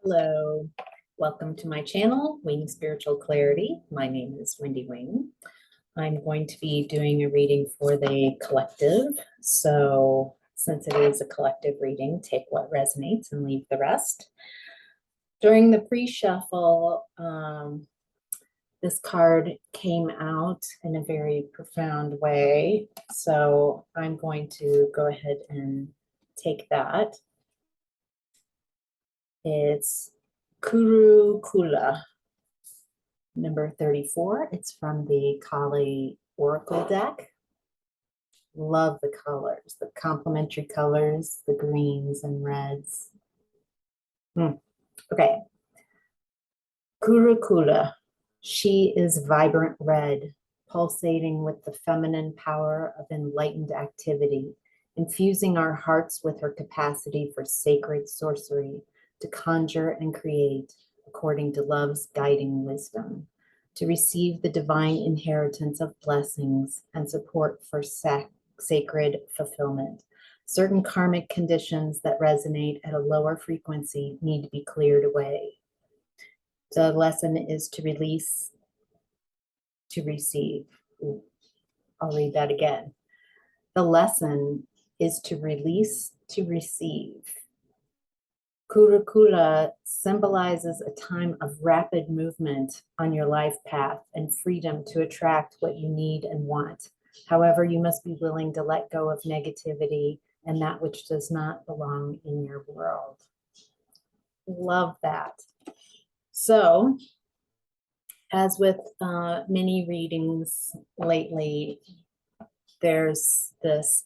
Hello, welcome to my channel, Wing Spiritual Clarity. My name is Wendy Wing. I'm going to be doing a reading for the collective. So since it is a collective reading, take what resonates and leave the rest. During the pre-shuffle, this card came out in a very profound way. So I'm going to go ahead and take that. It's Kuru Kula, number 34. It's from the Kali Oracle deck. Love the colors, the complementary colors, the greens and reds. Okay. Kuru Kula. She is vibrant red, pulsating with the feminine power of enlightened activity, infusing our hearts with her capacity for sacred sorcery, to conjure and create according to love's guiding wisdom, to receive the divine inheritance of blessings and support for sacred fulfillment. Certain karmic conditions that resonate at a lower frequency need to be cleared away. The lesson is to release, to receive. I'll read that again. The lesson is to release, to receive. Kuru Kula symbolizes a time of rapid movement on your life path and freedom to attract what you need and want. However, you must be willing to let go of negativity and that which does not belong in your world. Love that. So, as with many readings lately, there's this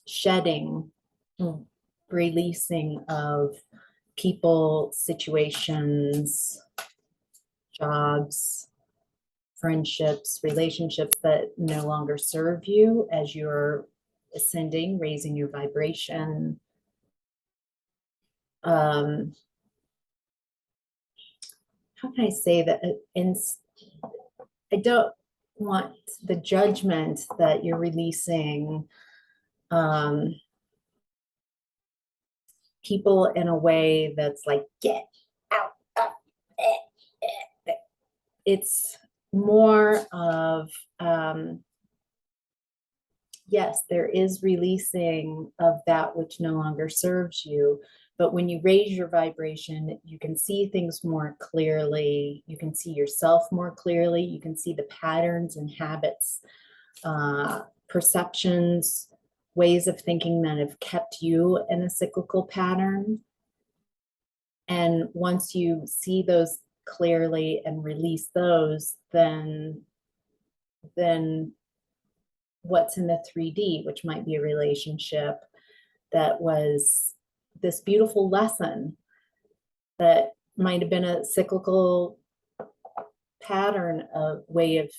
shedding, releasing of people, situations, jobs, friendships, relationships that no longer serve you as you're ascending, raising your vibration. How can I say that? I don't want the judgment that you're releasing people in a way that's like, get out. It's more of, yes, there is releasing of that which no longer serves you. But when you raise your vibration, you can see things more clearly. You can see yourself more clearly. You can see the patterns and habits, perceptions, ways of thinking that have kept you in a cyclical pattern. And once you see those clearly and release those, then what's in the 3D, which might be a relationship that was this beautiful lesson that might have been a cyclical pattern, of way of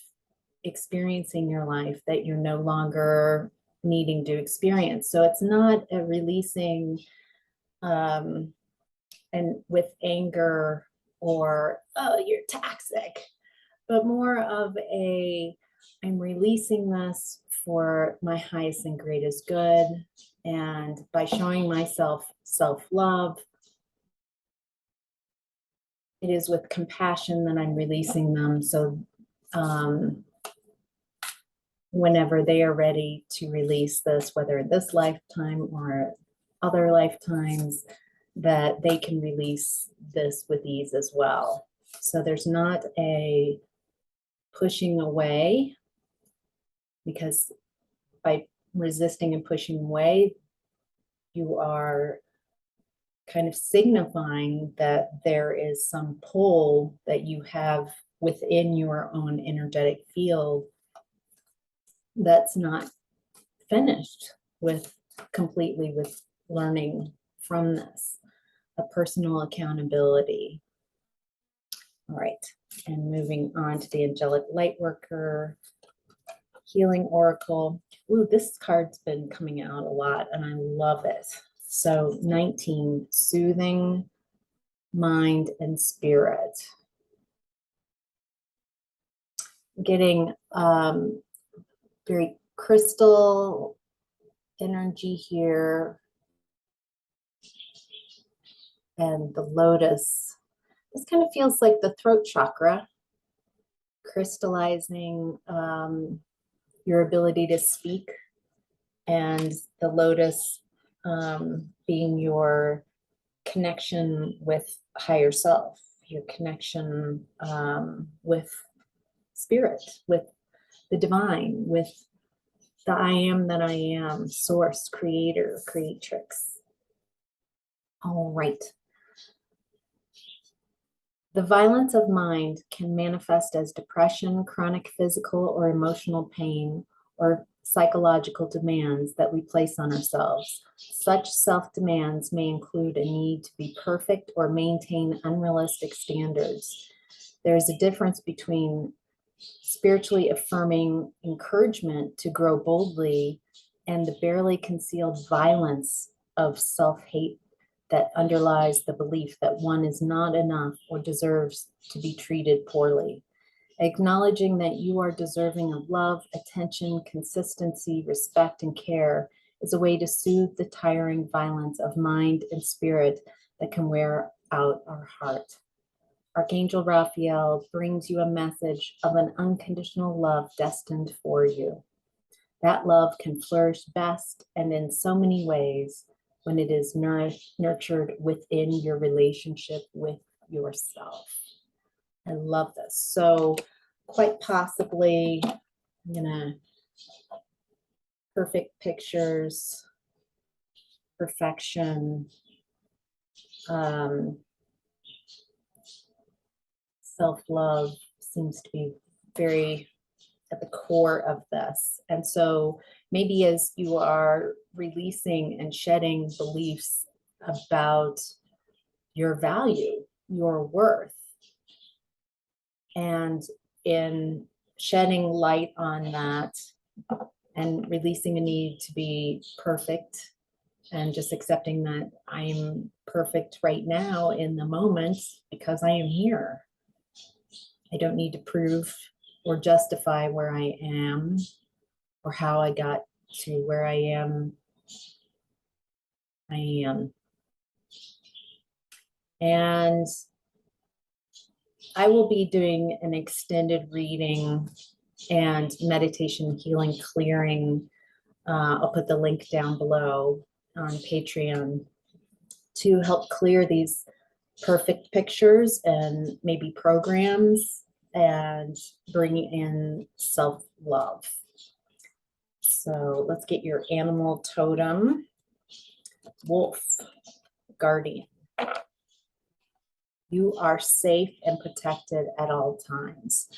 experiencing your life that you're no longer needing to experience. So it's not a releasing and with anger or, oh, you're toxic, but more of a, I'm releasing this for my highest and greatest good. And by showing myself self-love, it is with compassion that I'm releasing them. So whenever they are ready to release this, whether in this lifetime or other lifetimes, that they can release this with ease as well. So there's not a pushing away, because by resisting and pushing away, you are kind of signifying that there is some pull that you have within your own energetic field that's not finished with completely with learning from this, a personal accountability. All right, and moving on to the Angelic Lightworker Healing Oracle. Ooh, this card's been coming out a lot and I love it. So 19, soothing mind and spirit. Getting very crystal energy here. And the lotus, this kind of feels like the throat chakra, crystallizing your ability to speak, and the lotus being your connection with higher self, your connection with spirit, with the divine, with the I am that I am, source, creator, creatrix. All right. The violence of mind can manifest as depression, chronic physical or emotional pain, or psychological demands that we place on ourselves. Such self-demands may include a need to be perfect or maintain unrealistic standards. There's a difference between spiritually affirming encouragement to grow boldly and the barely concealed violence of self-hate that underlies the belief that one is not enough or deserves to be treated poorly. Acknowledging that you are deserving of love, attention, consistency, respect, and care is a way to soothe the tiring violence of mind and spirit that can wear out our heart. Archangel Raphael brings you a message of an unconditional love destined for you. That love can flourish best and in so many ways when it is nurtured within your relationship with yourself. I love this. So quite possibly, I'm gonna perfect pictures, perfection, self-love seems to be very at the core of this. And so maybe as you are releasing and shedding beliefs about your value, your worth, and in shedding light on that and releasing a need to be perfect and just accepting that I'm perfect right now in the moment because I am here. I don't need to prove or justify where I am or how I got to where I am. I am. And I will be doing an extended reading and meditation healing clearing. I'll put the link down below on Patreon to help clear these perfect pictures and maybe programs and bring in self-love. So let's get your animal totem. Wolf, guardian. You are safe and protected at all times.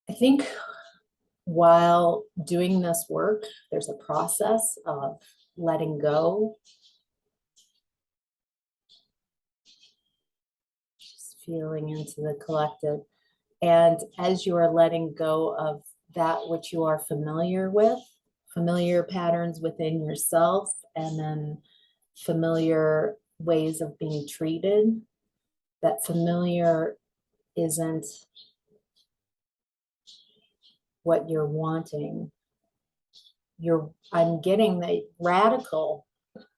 I think while doing this work, there's a process of letting go. Just feeling into the collective. And as you are letting go of that which you are familiar with, familiar patterns within yourself, and then familiar ways of being treated, that familiar isn't what you're wanting. I'm getting the radical,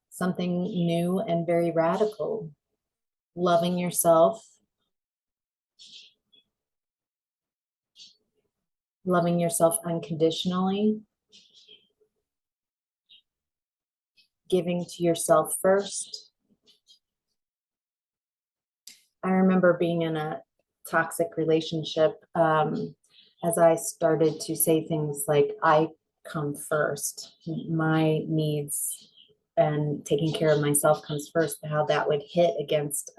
something new and very radical. Loving yourself, loving yourself unconditionally, giving to yourself first. I remember being in a toxic relationship as I started to say things like, I come first, my needs and taking care of myself comes first, how that would hit against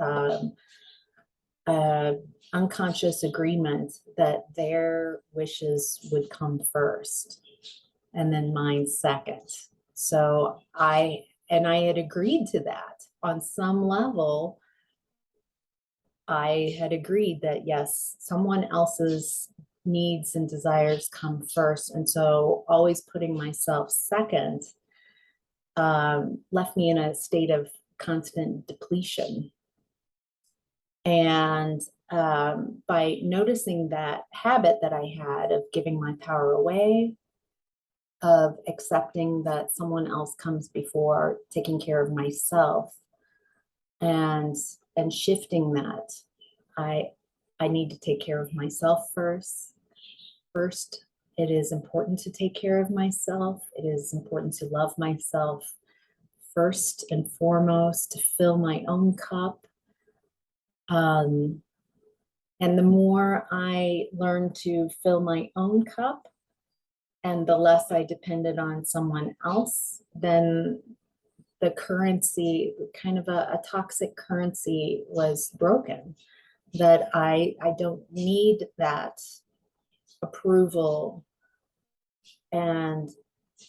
unconscious agreement that their wishes would come first and then mine second. So I had agreed to that on some level. I had agreed that yes, someone else's needs and desires come first. And so always putting myself second left me in a state of constant depletion. And by noticing that habit that I had of giving my power away, of accepting that someone else comes before taking care of myself, and shifting that. I need to take care of myself first. It is important to take care of myself. It is important to love myself first and foremost, to fill my own cup. And the more I learn to fill my own cup and the less I depended on someone else, then the currency, kind of a toxic currency, was broken. That I don't need that approval and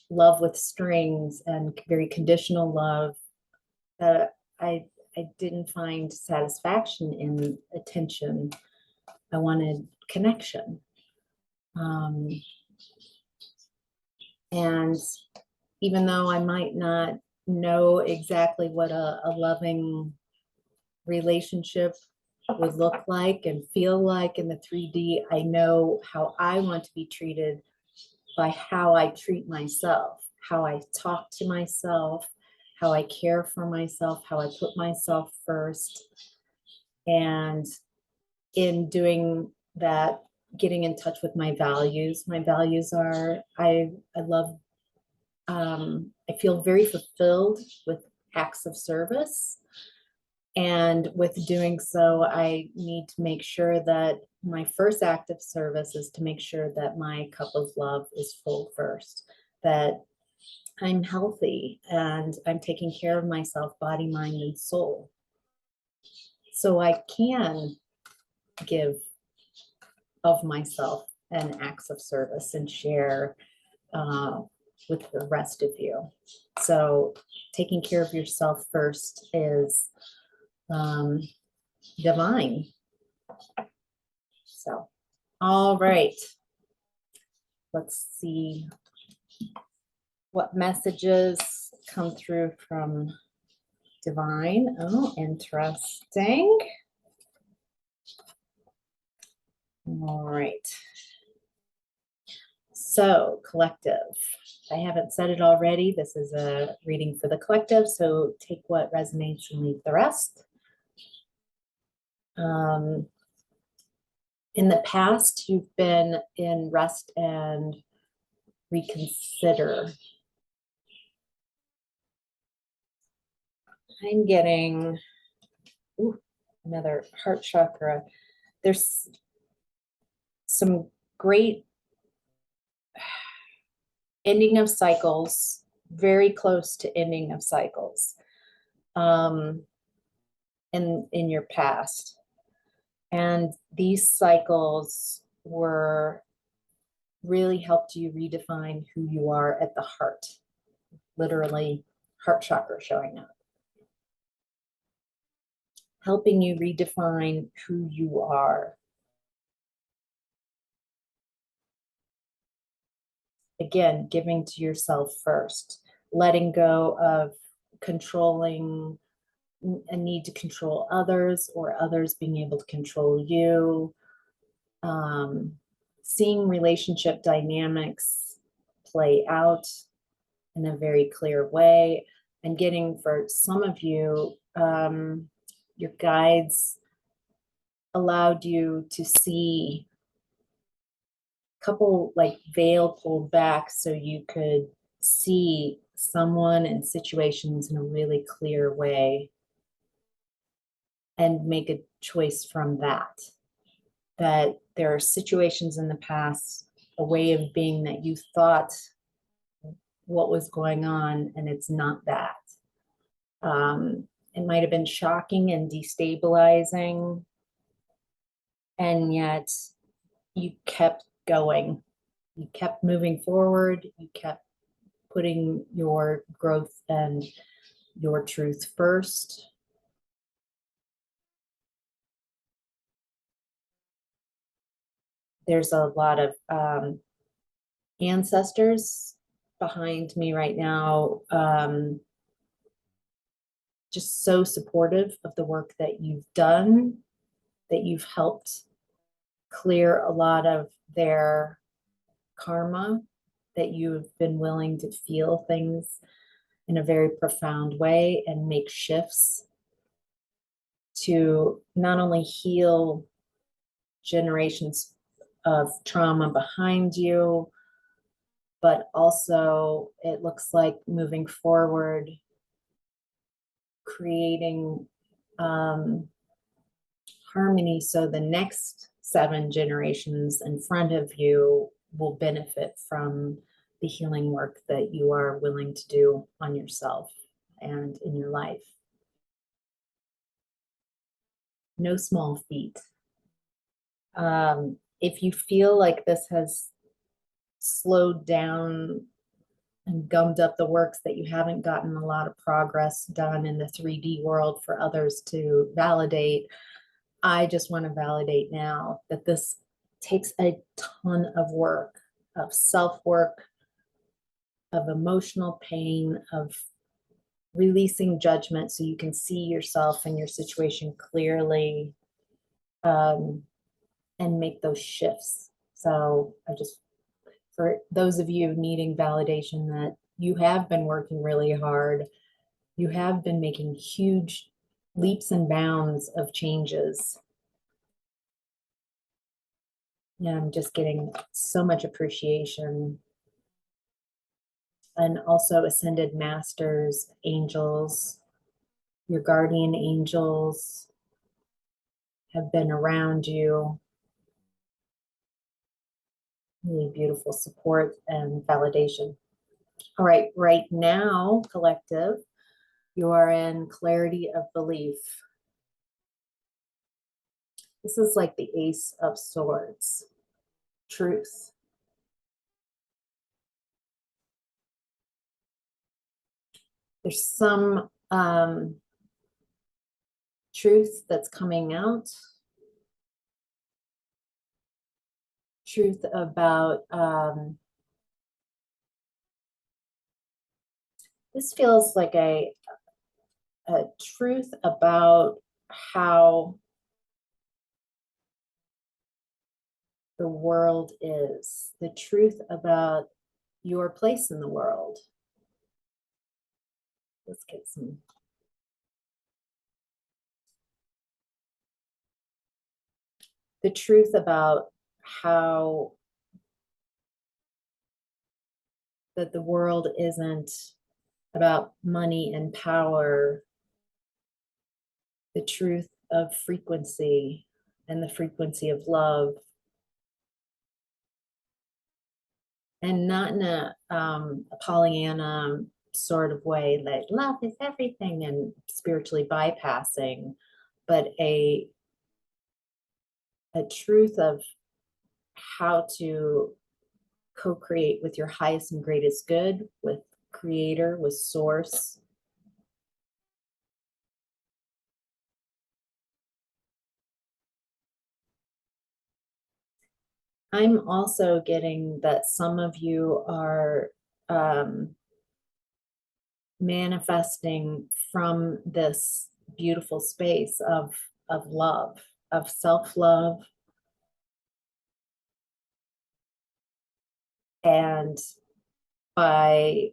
love with strings and very conditional love, that I didn't find satisfaction in attention. I wanted connection. And even though I might not know exactly what a loving relationship would look like and feel like in the 3D, I know how I want to be treated by how I treat myself, how I talk to myself, how I care for myself, how I put myself first. And in doing that, getting in touch with my values. My values are, I love, I feel very fulfilled with acts of service. And with doing so, I need to make sure that my first act of service is to make sure that my cup of love is full first, that I'm healthy and I'm taking care of myself, body, mind, and soul. So I can give of myself and acts of service and share with the rest of you. So taking care of yourself first is divine. So, all right. Let's see what messages come through from divine. Oh, interesting. All right. So, collective. I haven't said it already. This is a reading for the collective, so take what resonates and leave the rest. In the past, you've been in rest and reconsider. I'm getting another heart chakra. There's some great ending of cycles, very close to ending of cycles in your past. And these cycles were really helped you redefine who you are at the heart, literally heart chakra showing up, helping you redefine who you are. Again, giving to yourself first, letting go of controlling, a need to control others or others being able to control you. Seeing relationship dynamics play out in a very clear way, and getting, for some of you, your guides allowed you to see a couple like veil pulled back so you could see someone and situations in a really clear way and make a choice from that. That there are situations in the past, a way of being that you thought what was going on, and it's not that. It might have been shocking and destabilizing, and yet you kept going. You kept moving forward. You kept putting your growth and your truth first. There's a lot of ancestors behind me right now, just so supportive of the work that you've done, that you've helped clear a lot of their karma, that you've been willing to feel things in a very profound way and make shifts to not only heal generations of trauma behind you, but also it looks like moving forward, creating harmony so the next 7 generations in front of you will benefit from the healing work that you are willing to do on yourself and in your life. No small feat. If you feel like this has slowed down and gummed up the works, that you haven't gotten a lot of progress done in the 3D world for others to validate, I just want to validate now that this takes a ton of work, of self-work, of emotional pain, of releasing judgment so you can see yourself and your situation clearly, and make those shifts. So I just, for those of you needing validation that you have been working really hard, you have been making huge leaps and bounds of changes. Yeah, I'm just getting so much appreciation. And also ascended masters, angels, your guardian angels have been around you. Really beautiful support and validation. All right, right now, collective, you are in clarity of belief. This is like the Ace of Swords, truth. There's some truth that's coming out. Truth about, this feels like a truth about how the world is, the truth about your place in the world. Let's get some. The truth about how that the world isn't about money and power, the truth of frequency and the frequency of love. And not in a Pollyanna sort of way, like love is everything and spiritually bypassing, but a truth of how to co-create with your highest and greatest good, with creator, with source. I'm also getting that some of you are manifesting from this beautiful space of love, of self-love, and by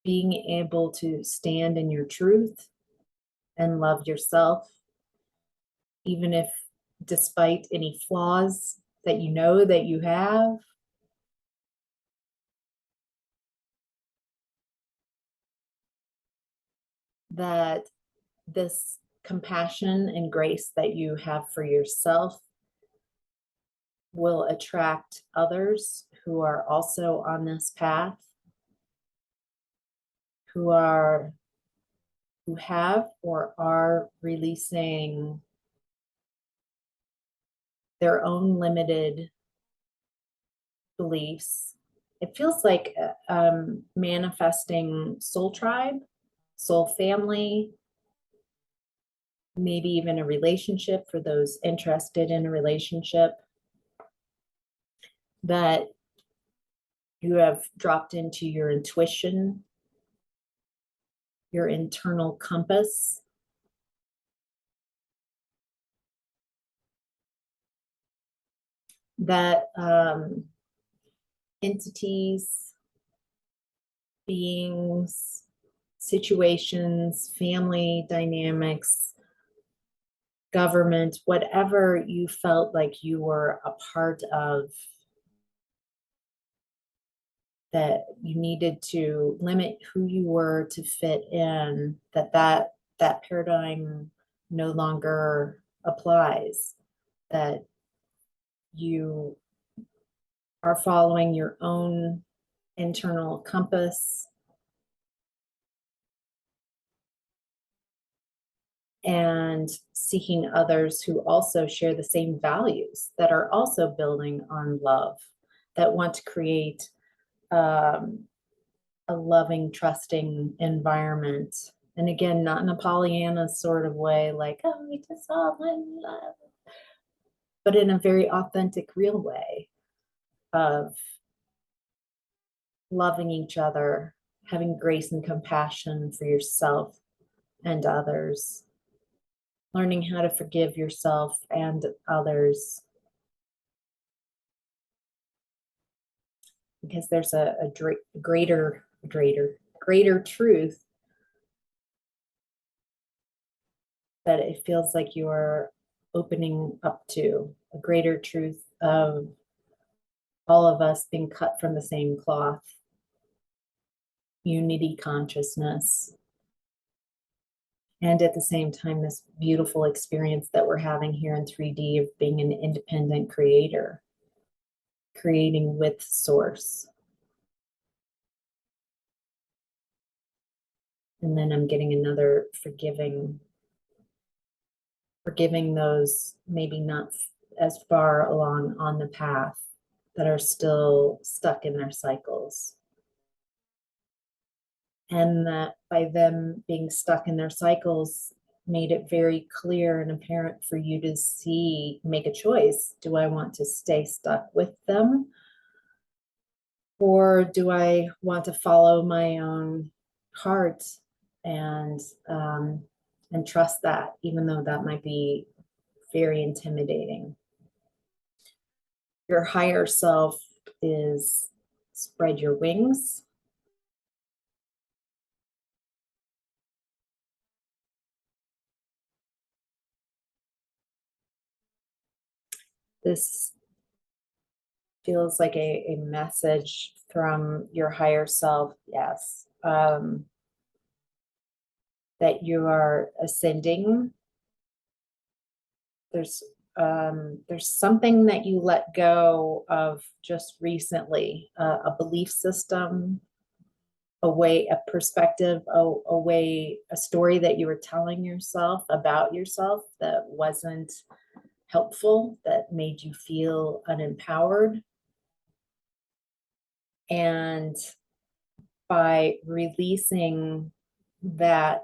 being able to stand in your truth and love yourself, even if despite any flaws that you know that you have, that this compassion and grace that you have for yourself will attract others who are also on this path, who have or are releasing their own limited beliefs. It feels like manifesting soul tribe, soul family, maybe even a relationship for those interested in a relationship, that you have dropped into your intuition, your internal compass, that entities, beings, situations, family dynamics, government, whatever you felt like you were a part of, that you needed to limit who you were to fit in, that paradigm no longer applies, that you are following your own internal compass and seeking others who also share the same values, that are also building on love, that want to create a loving, trusting environment. And again, not in a Pollyanna sort of way, like, oh, we just all want love, but in a very authentic, real way of loving each other, having grace and compassion for yourself and others, learning how to forgive yourself and others. Because there's a greater truth that it feels like you are opening up to, a greater truth of all of us being cut from the same cloth, unity consciousness, and at the same time, this beautiful experience that we're having here in 3D of being an independent creator, creating with source. And then I'm getting another forgiving those maybe not as far along on the path, that are still stuck in their cycles. And that by them being stuck in their cycles made it very clear and apparent for you to see, make a choice. Do I want to stay stuck with them? Or do I want to follow my own heart and trust that, even though that might be very intimidating? Your higher self is spread your wings. This feels like a message from your higher self, yes, that you are ascending. There's something that you let go of just recently, a belief system, a perspective, a story that you were telling yourself about yourself that wasn't helpful, that made you feel unempowered. And by releasing that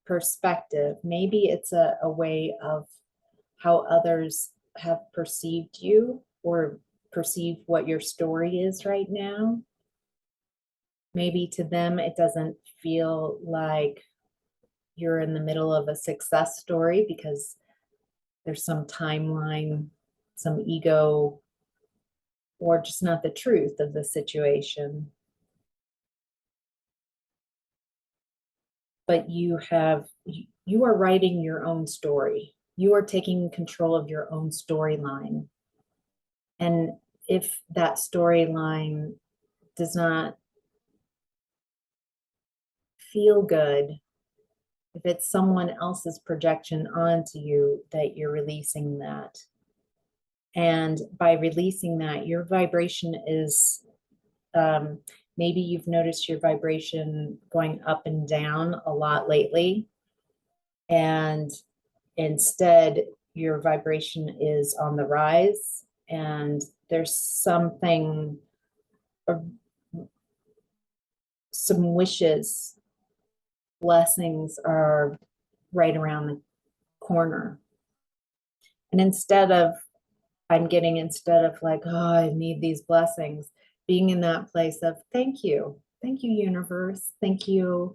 perspective, maybe it's a way of how others have perceived you or perceive what your story is right now. Maybe to them, it doesn't feel like you're in the middle of a success story because there's some timeline, some ego, or just not the truth of the situation. But you are writing your own story. You are taking control of your own storyline. And if that storyline does not feel good, if it's someone else's projection onto you, that you're releasing that. And by releasing that, your vibration is, maybe you've noticed your vibration going up and down a lot lately. And instead, your vibration is on the rise. And there's something, some wishes, blessings are right around the corner. And instead of like, oh, I need these blessings, being in that place of thank you, universe, thank you.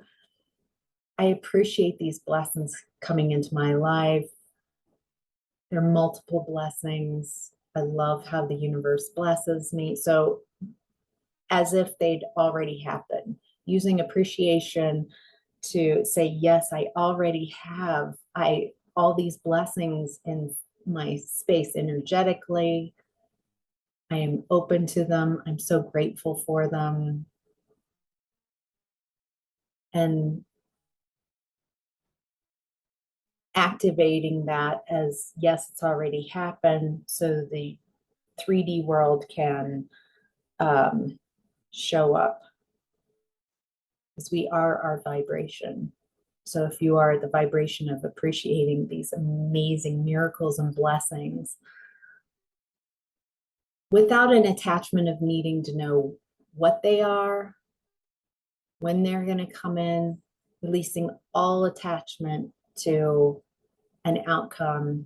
I appreciate these blessings coming into my life. There are multiple blessings. I love how the universe blesses me. So as if they'd already happened, using appreciation to say, yes, I all these blessings in my space energetically. I am open to them. I'm so grateful for them. And activating that as, yes, it's already happened, so the 3D world can show up, because we are our vibration. So if you are the vibration of appreciating these amazing miracles and blessings without an attachment of needing to know what they are, when they're going to come in, releasing all attachment to an outcome,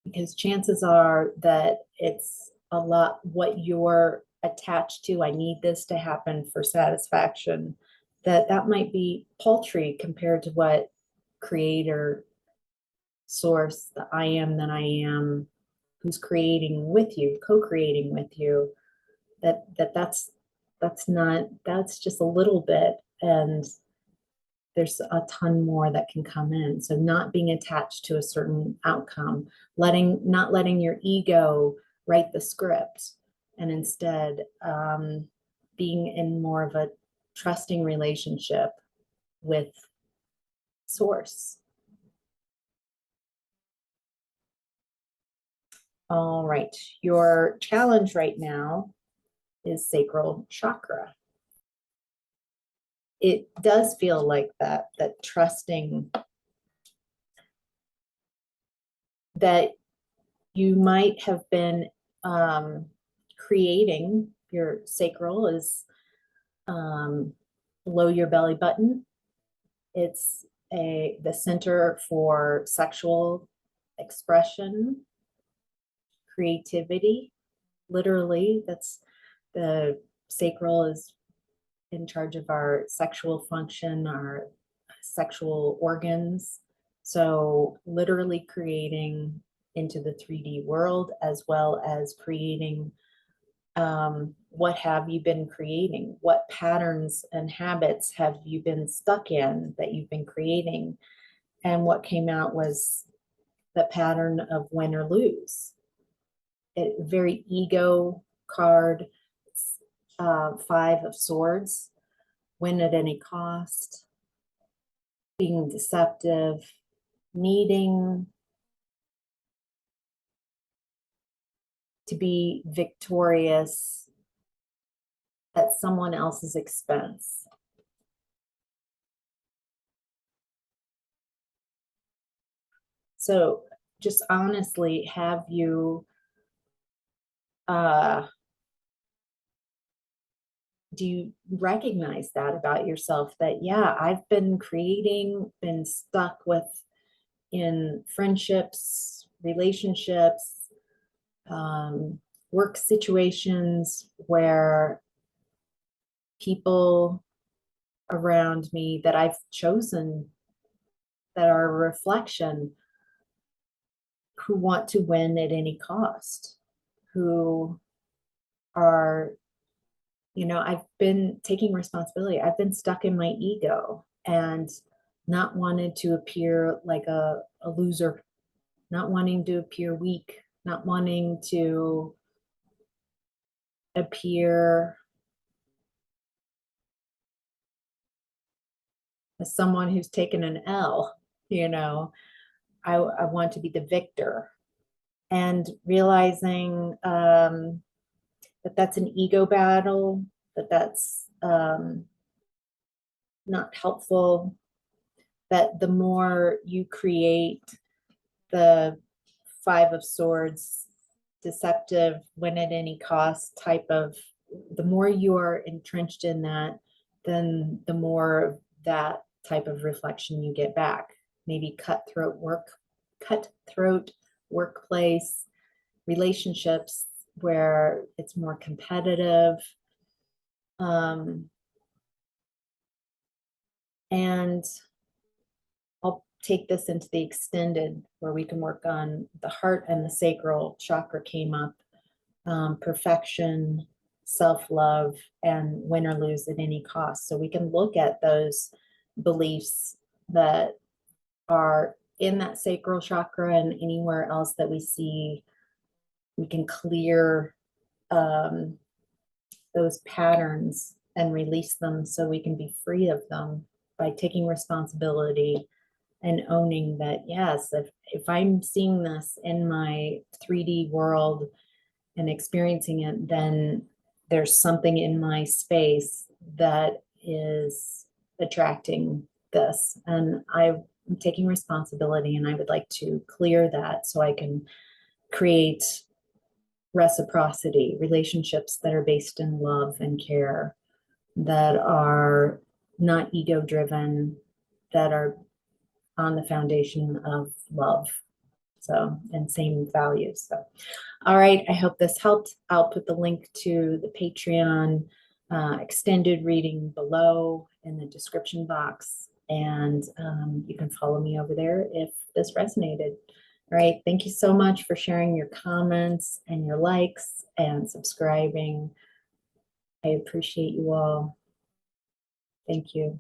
because chances are that it's a lot what you're attached to. I need this to happen for satisfaction. That might be paltry compared to what creator, source, the I am that I am, who's creating with you, co-creating with you, that's just a little bit, and there's a ton more that can come in. So not being attached to a certain outcome, not letting your ego write the script, and instead being in more of a trusting relationship with source. All right, your challenge right now is sacral chakra. It does feel like that trusting, that you might have been creating. Your sacral is below your belly button. It's the center for sexual expression, creativity. Literally, that's the sacral is in charge of our sexual function, our sexual organs. So literally creating into the 3D world, as well as creating what have you been creating? What patterns and habits have you been stuck in that you've been creating? And what came out was the pattern of win or lose. A very ego card, 5 of Swords, win at any cost, being deceptive, needing to be victorious at someone else's expense. So just honestly, have you do you recognize that about yourself, that yeah, I've been been stuck with in friendships, relationships, work situations where people around me that I've chosen that are a reflection, who want to win at any cost, who are, I've been taking responsibility. I've been stuck in my ego and not wanted to appear like a loser, not wanting to appear weak, not wanting to appear as someone who's taken an L. I want to be the victor, and realizing that that's an ego battle, that's not helpful, that the more you create the 5 of Swords, deceptive, win at any cost type of, the more you are entrenched in that, then the more that type of reflection you get back. Maybe cutthroat workplace, relationships where it's more competitive. And I'll take this into the extended, where we can work on the heart and the sacral chakra came up, perfection, self-love, and win or lose at any cost. So we can look at those beliefs that are in that sacral chakra and anywhere else that we see, we can clear those patterns and release them so we can be free of them by taking responsibility and owning that, yes, if I'm seeing this in my 3D world and experiencing it, then there's something in my space that is attracting this. And I'm taking responsibility, and I would like to clear that so I can create reciprocity, relationships that are based in love and care, that are not ego driven, that are on the foundation of love. So, and same values. So, all right, I hope this helped. I'll put the link to the Patreon extended reading below in the description box. And you can follow me over there if this resonated. All right, thank you so much for sharing your comments and your likes and subscribing. I appreciate you all. Thank you.